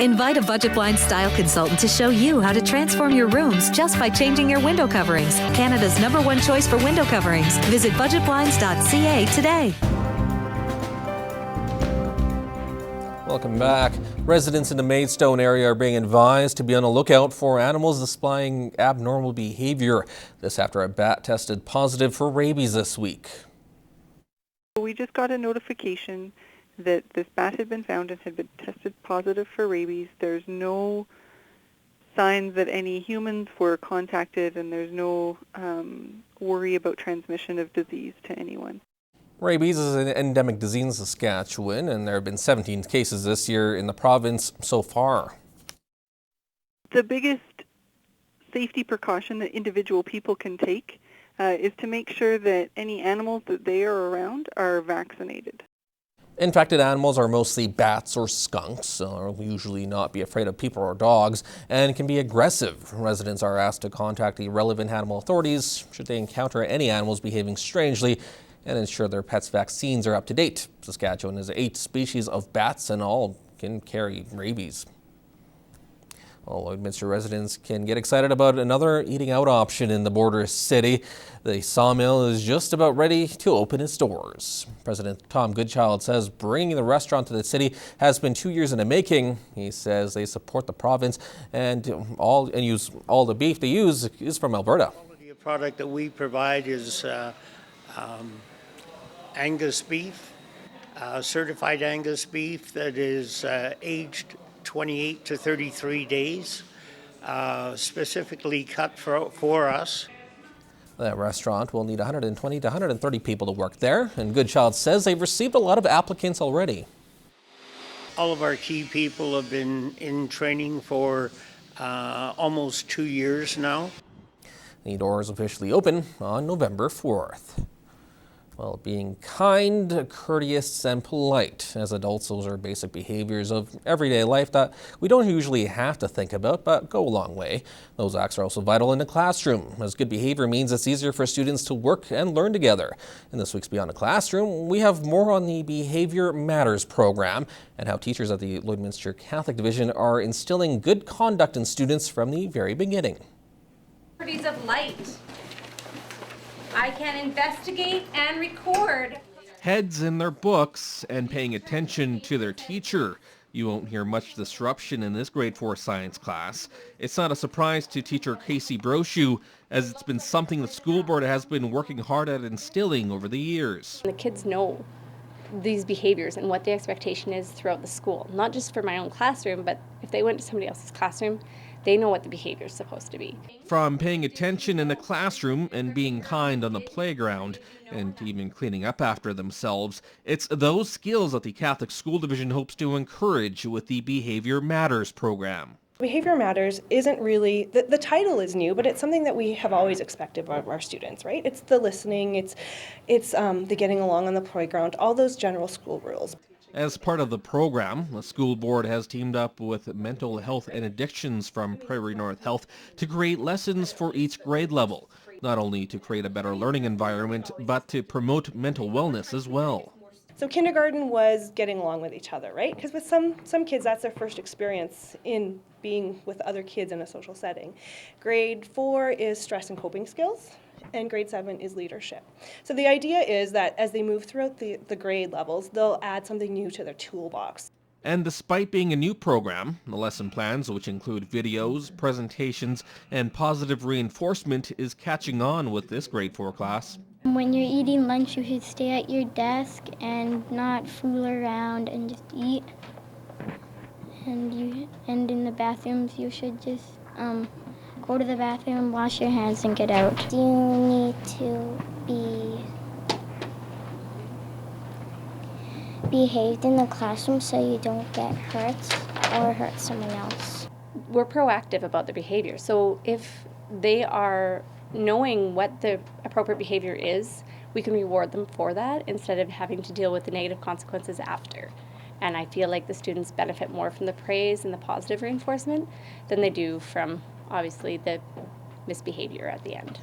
Invite a Budget Blinds style consultant to show you how to transform your rooms just by changing your window coverings. Canada's #1 choice for window coverings. Visit budgetblinds.ca today. Welcome back. Residents in the Maidstone area are being advised to be on the lookout for animals displaying abnormal behavior. This after a bat tested positive for rabies this week. We just got a notification that this bat had been found and had been tested positive for rabies. There's no signs that any humans were contacted, and there's no worry about transmission of disease to anyone. Rabies is an endemic disease in Saskatchewan, and there have been 17 cases this year in the province so far. The biggest safety precaution that individual people can take is to make sure that any animals that they are around are vaccinated. Infected animals are mostly bats or skunks, so usually not be afraid of people or dogs, and can be aggressive. Residents are asked to contact the relevant animal authorities should they encounter any animals behaving strangely, and ensure their pets' vaccines are up to date. Saskatchewan has 8 species of bats, and all can carry rabies. Well, Lloydminster residents can get excited about another eating out option in the border city. The sawmill is just about ready to open its doors. President Tom Goodchild says bringing the restaurant to the city has been 2 years in the making. He says they support the province and use all the beef they use is from Alberta. The product that we provide is Angus beef, certified Angus beef that is aged 28 to 33 days, specifically cut for us. That restaurant will need 120 to 130 people to work there, and Goodchild says they've received a lot of applicants already. All of our key people have been in training for almost 2 years now. The doors officially open on November 4th. Well, being kind, courteous, and polite. As adults, those are basic behaviors of everyday life that we don't usually have to think about, but go a long way. Those acts are also vital in the classroom, as good behavior means it's easier for students to work and learn together. In this week's Beyond the Classroom, we have more on the Behavior Matters program and how teachers at the Lloydminster Catholic Division are instilling good conduct in students from the very beginning. Properties of light. I can investigate and record. Heads in their books and paying attention to their teacher. You won't hear much disruption in this grade 4 science class. It's not a surprise to teacher Casey Brochu, as it's been something the school board has been working hard at instilling over the years. The kids know these behaviors and what the expectation is throughout the school, not just for my own classroom, but if they went to somebody else's classroom, they know what the behavior is supposed to be. From paying attention in the classroom and being kind on the playground and even cleaning up after themselves, it's those skills that the Catholic School Division hopes to encourage with the Behavior Matters program. Behavior Matters isn't really, the title is new, but it's something that we have always expected of our students, right? It's the listening, it's the getting along on the playground, all those general school rules. As part of the program, the school board has teamed up with Mental Health and Addictions from Prairie North Health to create lessons for each grade level, not only to create a better learning environment, but to promote mental wellness as well. So kindergarten was getting along with each other, right? Because with some kids, that's their first experience in being with other kids in a social setting. Grade 4 is stress and coping skills, and grade 7 is leadership. So the idea is that as they move throughout the grade levels, they'll add something new to their toolbox. And despite being a new program, the lesson plans, which include videos, presentations, and positive reinforcement, is catching on with this grade 4 class. When you're eating lunch, you should stay at your desk and not fool around and just eat. And in the bathrooms, you should just go to the bathroom, wash your hands, and get out. You need to be behaved in the classroom so you don't get hurt or hurt someone else. We're proactive about their behavior. So if they are knowing what the appropriate behavior is, we can reward them for that instead of having to deal with the negative consequences after. And I feel like the students benefit more from the praise and the positive reinforcement than they do from, obviously, the misbehavior at the end.